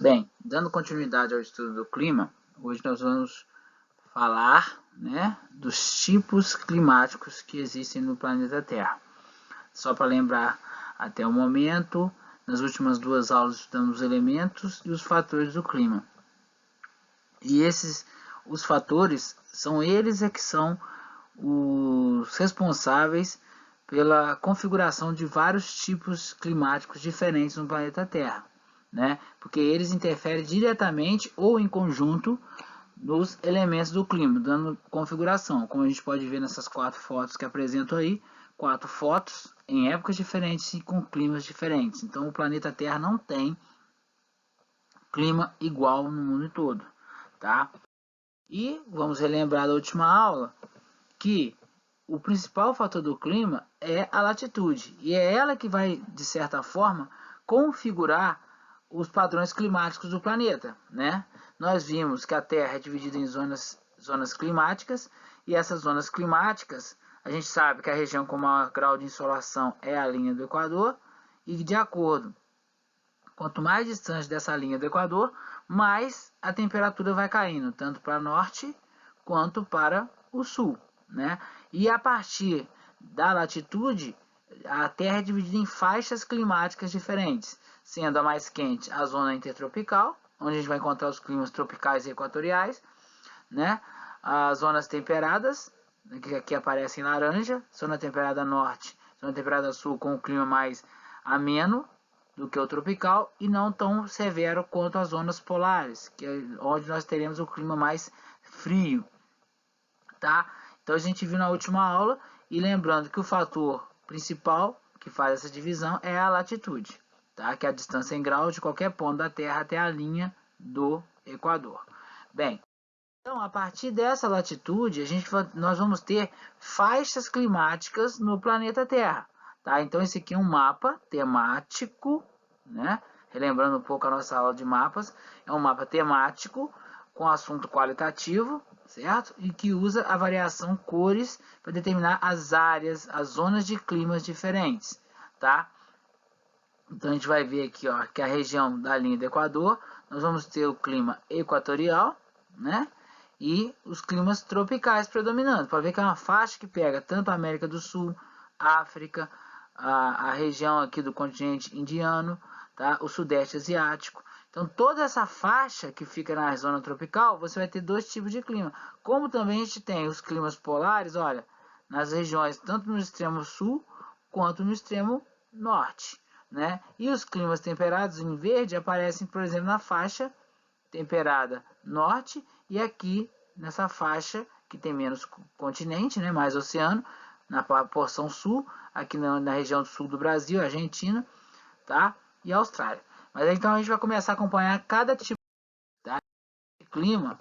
Bem, dando continuidade ao estudo do clima, hoje nós vamos falar, dos tipos climáticos que existem no planeta Terra. Só para lembrar, até o momento, nas últimas duas aulas estudamos os elementos e os fatores do clima. E os fatores, são eles que são os responsáveis pela configuração de vários tipos climáticos diferentes no planeta Terra, porque eles interferem diretamente ou em conjunto nos elementos do clima, dando configuração, como a gente pode ver nessas 4 fotos que apresento aí, 4 fotos em épocas diferentes e com climas diferentes. Então o planeta Terra não tem clima igual no mundo todo, tá? E vamos relembrar da última aula que o principal fator do clima é a latitude, e é ela que vai, de certa forma, configurar os padrões climáticos do planeta, Nós vimos que a Terra é dividida em zonas climáticas, e essas zonas climáticas, a gente sabe que a região com maior grau de insolação é a linha do Equador, e de acordo, quanto mais distante dessa linha do Equador, mais a temperatura vai caindo, tanto para norte quanto para o sul, E a partir da latitude, a Terra é dividida em faixas climáticas diferentes, sendo a mais quente a zona intertropical, onde a gente vai encontrar os climas tropicais e equatoriais, As zonas temperadas, que aqui aparecem em laranja, zona temperada norte, zona temperada sul com o clima mais ameno do que o tropical e não tão severo quanto as zonas polares, que é onde nós teremos o clima mais frio, tá? Então a gente viu na última aula, e lembrando que o fator principal que faz essa divisão é a latitude, tá? Que é a distância em graus de qualquer ponto da Terra até a linha do Equador. Bem, então a partir dessa latitude nós vamos ter faixas climáticas no planeta Terra, tá? Então esse aqui é um mapa temático, Relembrando um pouco a nossa aula de mapas, é um mapa temático com assunto qualitativo, certo? E que usa a variação cores para determinar as áreas, as zonas de climas diferentes, tá? Então a gente vai ver aqui, ó, que a região da linha do Equador, nós vamos ter o clima equatorial, E os climas tropicais predominantes. Pode ver que é uma faixa que pega tanto a América do Sul, África, a região aqui do continente indiano, tá? O Sudeste Asiático. Então toda essa faixa que fica na zona tropical, você vai ter 2 tipos de clima. Como também a gente tem os climas polares, olha, nas regiões tanto no extremo sul quanto no extremo norte, E os climas temperados em verde aparecem, por exemplo, na faixa temperada norte e aqui nessa faixa que tem menos continente, mais oceano, na porção sul, aqui na região sul do Brasil, Argentina, tá? E Austrália. Mas então a gente vai começar a acompanhar cada tipo de clima.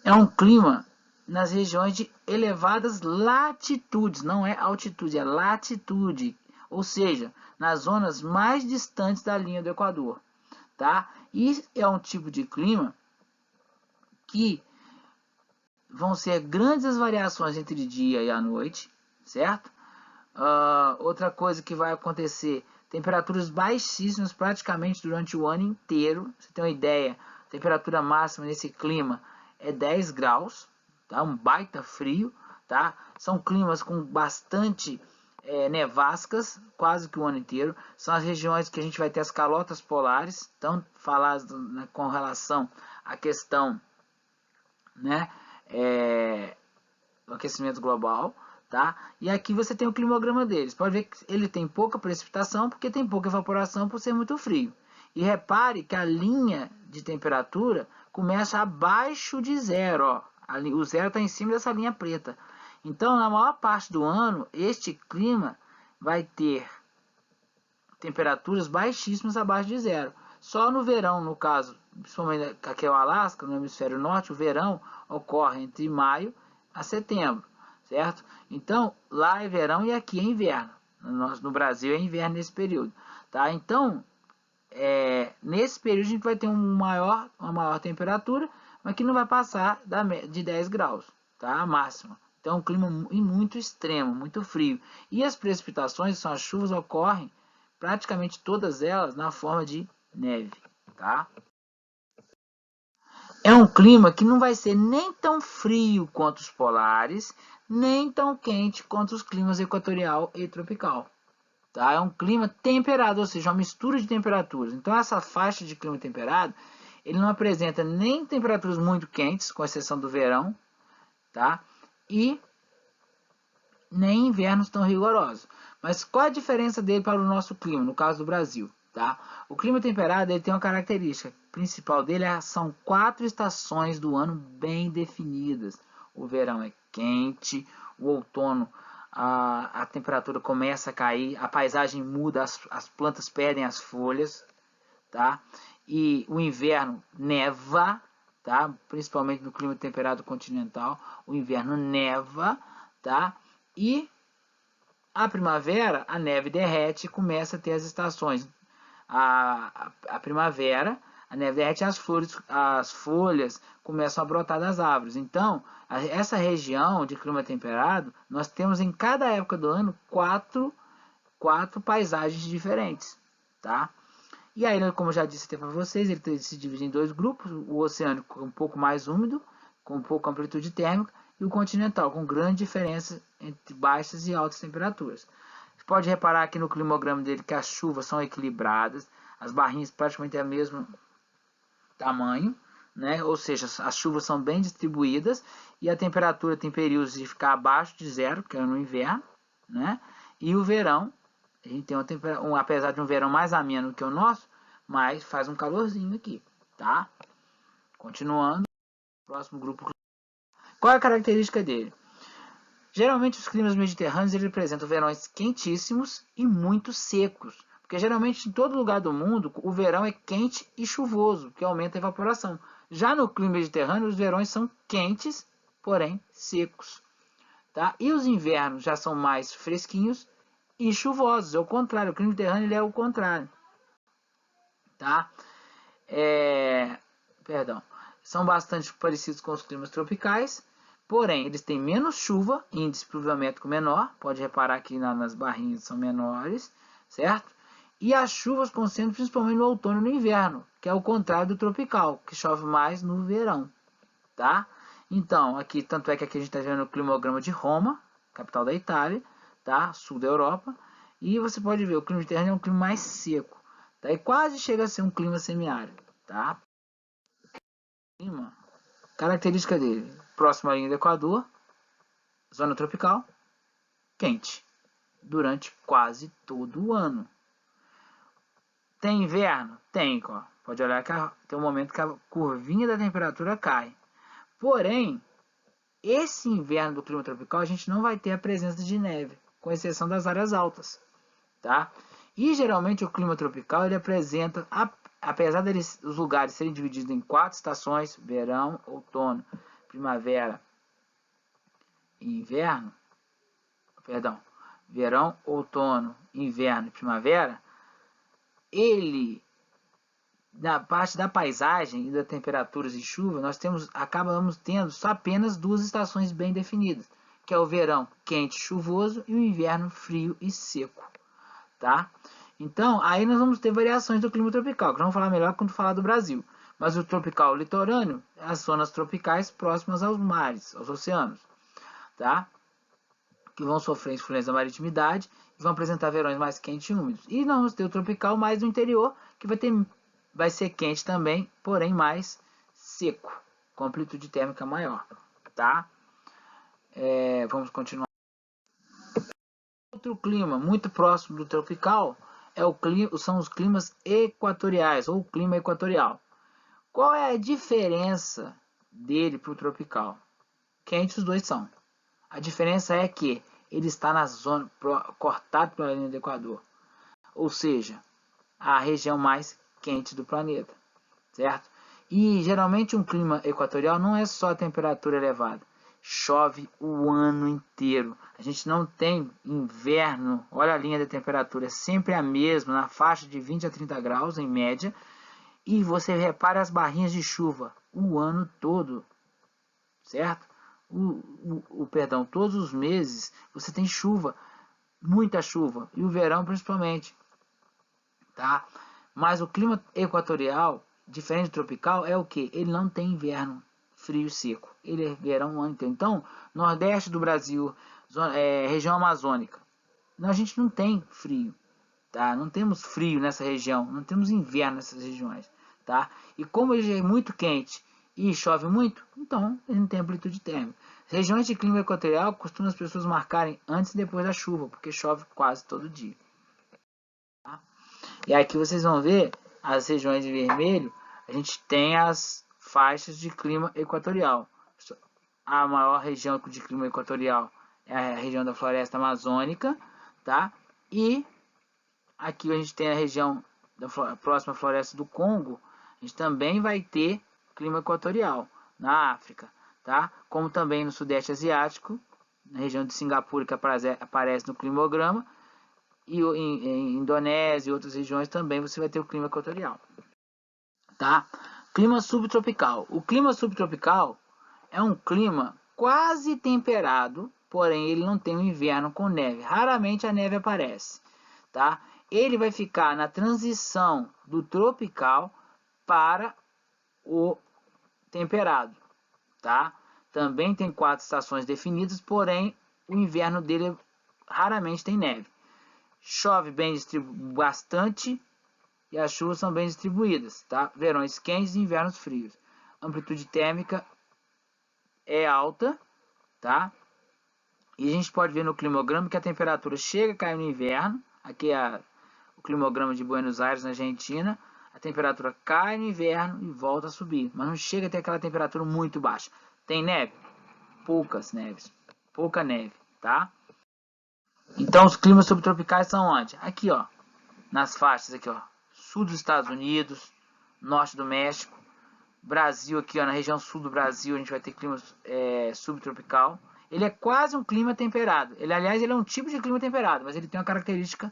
É um clima nas regiões de elevadas latitudes, não é altitude, é latitude, ou seja, nas zonas mais distantes da linha do Equador, tá? E é um tipo de clima que vão ser grandes as variações entre dia e a noite, certo? Outra coisa que vai acontecer, temperaturas baixíssimas praticamente durante o ano inteiro. Você tem uma ideia, a temperatura máxima nesse clima é 10 graus, tá? Um baita frio, tá? São climas com bastante nevascas, quase que o ano inteiro. São as regiões que a gente vai ter as calotas polares, então falar com relação à questão do aquecimento global, tá? E aqui você tem o climograma deles. Pode ver que ele tem pouca precipitação, porque tem pouca evaporação por ser muito frio. E repare que a linha de temperatura começa abaixo de zero, ó. O zero está em cima dessa linha preta. Então, na maior parte do ano, este clima vai ter temperaturas baixíssimas abaixo de zero. Só no verão, no caso, principalmente aqui é o Alasca, no hemisfério norte, o verão ocorre entre maio a setembro, certo? Então, lá é verão e aqui é inverno. No Brasil é inverno nesse período, tá? Então, nesse período a gente vai ter uma maior temperatura, mas que não vai passar de 10 graus, tá? A máxima. Então, é um clima muito extremo, muito frio. E as precipitações, são as chuvas, ocorrem praticamente todas elas na forma de neve, tá? é um clima que não vai ser nem tão frio quanto os polares, nem tão quente quanto os climas equatorial e tropical. Tá? É um clima temperado, ou seja, uma mistura de temperaturas. Então essa faixa de clima temperado, ele não apresenta nem temperaturas muito quentes, com exceção do verão, tá? E nem invernos tão rigorosos. Mas qual a diferença dele para o nosso clima, no caso do Brasil? Tá? O clima temperado ele tem uma característica principal dele, são 4 estações do ano bem definidas. O verão é quente, o outono a temperatura começa a cair, a paisagem muda, as plantas perdem as folhas, tá? E o inverno neva, tá? Principalmente no clima temperado continental, o inverno neva, tá? E a primavera, a neve derrete e começa a ter as estações. A primavera, a neve derrete e as folhas começam a brotar das árvores. Então, essa região de clima temperado, nós temos em cada época do ano quatro paisagens diferentes, tá? E aí, como eu já disse até para vocês, ele se divide em 2 grupos, o oceânico um pouco mais úmido, com pouca amplitude térmica, e o continental, com grande diferença entre baixas e altas temperaturas. Você pode reparar aqui no climograma dele que as chuvas são equilibradas, as barrinhas praticamente é o mesmo tamanho, né? Ou seja, as chuvas são bem distribuídas e a temperatura tem períodos de ficar abaixo de zero, que é no inverno, né? E o verão, a gente tem apesar de um verão mais ameno que o nosso, mas faz um calorzinho aqui, tá? Continuando, próximo grupo. Qual é a característica dele? Geralmente os climas mediterrâneos ele apresentam verões quentíssimos e muito secos, porque geralmente em todo lugar do mundo o verão é quente e chuvoso, que aumenta a evaporação. Já no clima mediterrâneo os verões são quentes, porém secos, tá? E os invernos já são mais fresquinhos e chuvosos, é o contrário, o clima mediterrâneo ele é o contrário, tá? Perdão, são bastante parecidos com os climas tropicais, porém eles têm menos chuva, índice pluviométrico menor, pode reparar que nas barrinhas são menores, certo? E as chuvas concentram principalmente no outono e no inverno, que é o contrário do tropical, que chove mais no verão, tá? Então, aqui, tanto é que aqui a gente está vendo o climograma de Roma, capital da Itália, tá? Sul da Europa, e você pode ver, o clima mediterrâneo é um clima mais seco, tá? E quase chega a ser um clima semiárido, tá? Clima, característica dele, próximo à linha do Equador, zona tropical, quente, durante quase todo o ano. Tem inverno? Tem, ó. Pode olhar que tem um momento que a curvinha da temperatura cai. Porém, esse inverno do clima tropical a gente não vai ter a presença de neve, com exceção das áreas altas, tá? E geralmente o clima tropical ele apresenta, apesar dos lugares serem divididos em 4 estações, verão, outono, primavera e inverno, perdão, verão, outono, inverno e primavera, ele, na parte da paisagem e das temperaturas e chuva, nós acabamos tendo só apenas 2 estações bem definidas, que é o verão quente e chuvoso e o inverno frio e seco, tá? Então, aí nós vamos ter variações do clima tropical, que nós vamos falar melhor quando falar do Brasil. Mas o tropical litorâneo, as zonas tropicais próximas aos mares, aos oceanos, tá? Que vão sofrer influência da maritimidade e vão apresentar verões mais quentes e úmidos. E nós vamos ter o tropical mais no interior, que vai ser quente também, porém mais seco, com amplitude térmica maior, tá? Vamos continuar. Outro clima muito próximo do tropical são os climas equatoriais, ou clima equatorial. Qual é a diferença dele para o tropical? Quente os dois são. A diferença é que ele está na zona cortado pela linha do Equador, ou seja, a região mais quente do planeta, certo? E geralmente um clima equatorial não é só a temperatura elevada, chove o ano inteiro. A gente não tem inverno, olha a linha da temperatura, é sempre a mesma, na faixa de 20 a 30 graus em média, e você repara as barrinhas de chuva o ano todo, certo? Perdão, todos os meses você tem chuva, muita chuva, e o verão principalmente, tá? Mas o clima equatorial diferente do tropical, é o que? Ele não tem inverno frio e seco. Ele é verão o ano inteiro. Então, nordeste do Brasil, região amazônica, a gente não tem frio, tá? Não temos frio nessa região, não temos inverno nessas regiões, tá? E como ele é muito quente e chove muito, então ele não tem amplitude térmica. Regiões de clima equatorial costumam as pessoas marcarem antes e depois da chuva, porque chove quase todo dia. Tá? E aqui vocês vão ver as regiões de vermelho, a gente tem as faixas de clima equatorial. A maior região de clima equatorial é a região da floresta amazônica, tá? E aqui a gente tem a região da próxima floresta do Congo, a gente também vai ter clima equatorial na África, tá? Como também no Sudeste Asiático, na região de Singapura que aparece no climograma, e em Indonésia e outras regiões também você vai ter o clima equatorial, tá? Clima subtropical. O clima subtropical é um clima quase temperado, porém ele não tem um inverno com neve. Raramente a neve aparece, tá? Ele vai ficar na transição do tropical para o temperado, tá? Também tem 4 estações definidas, porém o inverno dele raramente tem neve. Chove bastante e as chuvas são bem distribuídas, tá? Verões quentes e invernos frios. Amplitude térmica é alta, tá? E a gente pode ver no climograma que a temperatura chega a cair no inverno. Aqui é o climograma de Buenos Aires, na Argentina. A temperatura cai no inverno e volta a subir, mas não chega a ter aquela temperatura muito baixa. Tem neve? Poucas neves, pouca neve, tá? Então os climas subtropicais são onde? Aqui, ó, nas faixas aqui, ó, sul dos Estados Unidos, norte do México, Brasil aqui, ó, na região sul do Brasil a gente vai ter clima subtropical. Ele é quase um clima temperado. Aliás, ele é um tipo de clima temperado, mas ele tem uma característica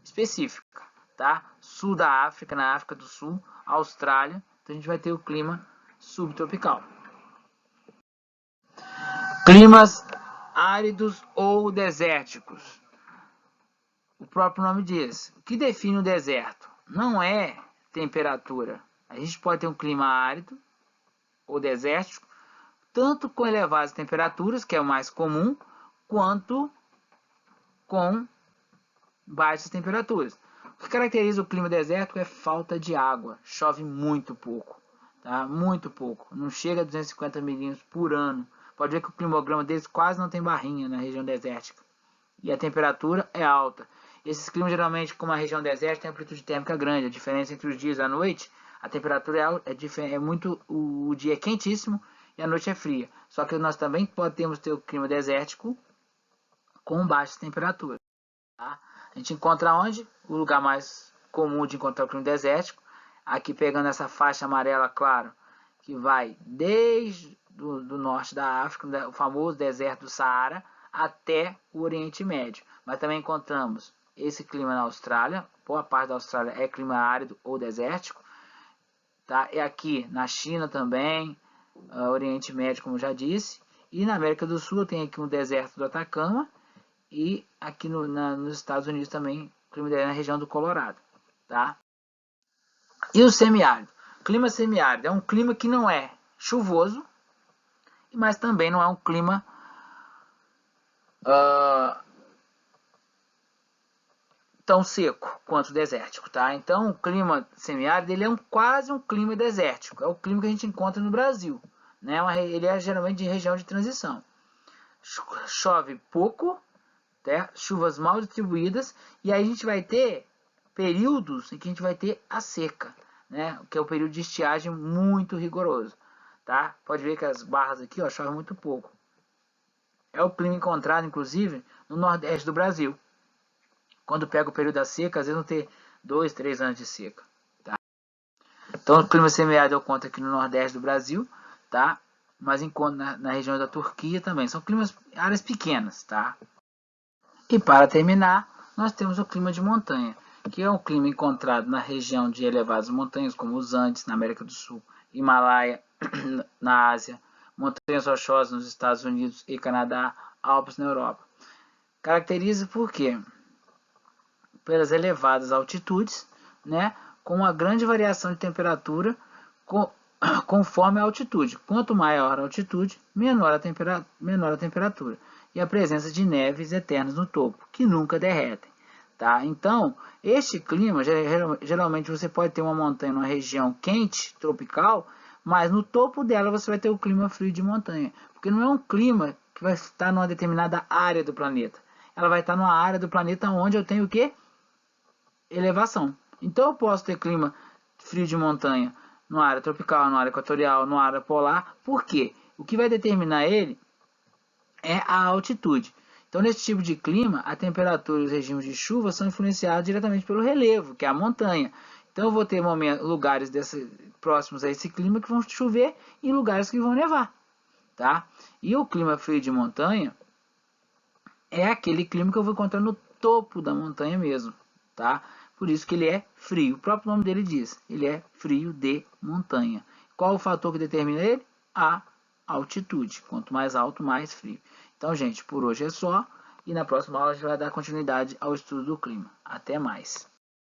específica, tá? Sul da África, na África do Sul, Austrália, então a gente vai ter o clima subtropical. Climas áridos ou desérticos. O próprio nome diz. O que define o deserto? Não é temperatura. A gente pode ter um clima árido ou desértico, tanto com elevadas temperaturas, que é o mais comum, quanto com baixas temperaturas. O que caracteriza o clima desértico é falta de água. Chove muito pouco, tá? Muito pouco. Não chega a 250 milímetros por ano. Pode ver que o climograma deles quase não tem barrinha na região desértica. E a temperatura é alta. Esses climas geralmente, como a região desértica, tem amplitude térmica grande. A diferença entre os dias e a noite, a temperatura é muito... O dia é quentíssimo e a noite é fria. Só que nós também podemos ter o clima desértico com baixas temperaturas. Tá? A gente encontra onde? O lugar mais comum de encontrar o clima desértico. Aqui pegando essa faixa amarela, claro, que vai desde do norte da África, o famoso deserto do Saara, até o Oriente Médio. Mas também encontramos esse clima na Austrália. Boa parte da Austrália é clima árido ou desértico. Tá? E aqui na China também, Oriente Médio, como já disse. E na América do Sul tem aqui um deserto do Atacama. E aqui nos Estados Unidos também, clima na região do Colorado. Tá? E o semiárido? Clima semiárido é um clima que não é chuvoso, mas também não é um clima tão seco quanto o desértico, tá? Então o clima semiárido ele é quase um clima desértico, é o clima que a gente encontra no Brasil, né? Ele é geralmente de região de transição. Chove pouco, tá? Chuvas mal distribuídas, e aí a gente vai ter períodos em que a gente vai ter a seca, né? Que é o período de estiagem muito rigoroso, tá? Pode ver que as barras aqui, ó, chove muito pouco. É o clima encontrado, inclusive, no nordeste do Brasil. Quando pega o período da seca, às vezes não tem 2, 3 anos de seca. Tá? Então, o clima semiárido eu conto aqui no nordeste do Brasil, tá? Mas encontro na região da Turquia também. São áreas pequenas, tá? E para terminar, nós temos o clima de montanha, que é um clima encontrado na região de elevadas montanhas, como os Andes, na América do Sul, Himalaia, na Ásia, montanhas rochosas nos Estados Unidos e Canadá, Alpes na Europa. Caracteriza por quê? Pelas elevadas altitudes, né? com uma grande variação de temperatura conforme a altitude. Quanto maior a altitude, menor a temperatura. E a presença de neves eternas no topo, que nunca derretem. Tá? Então, este clima, geralmente você pode ter uma montanha numa região quente, tropical, mas no topo dela você vai ter o clima frio de montanha. Porque não é um clima que vai estar numa determinada área do planeta. Ela vai estar numa área do planeta onde eu tenho o quê? Elevação. Então eu posso ter clima frio de montanha numa área tropical, numa área equatorial, numa área polar. Por quê? O que vai determinar ele é a altitude. Então, nesse tipo de clima, a temperatura e os regimes de chuva são influenciados diretamente pelo relevo, que é a montanha. Então, eu vou ter lugares próximos a esse clima que vão chover e lugares que vão nevar. Tá? E o clima frio de montanha é aquele clima que eu vou encontrar no topo da montanha mesmo. Tá? Por isso que ele é frio. O próprio nome dele diz, ele é frio de montanha. Qual o fator que determina ele? A altitude. Quanto mais alto, mais frio. Então, gente, por hoje é só. E na próxima aula a gente vai dar continuidade ao estudo do clima. Até mais.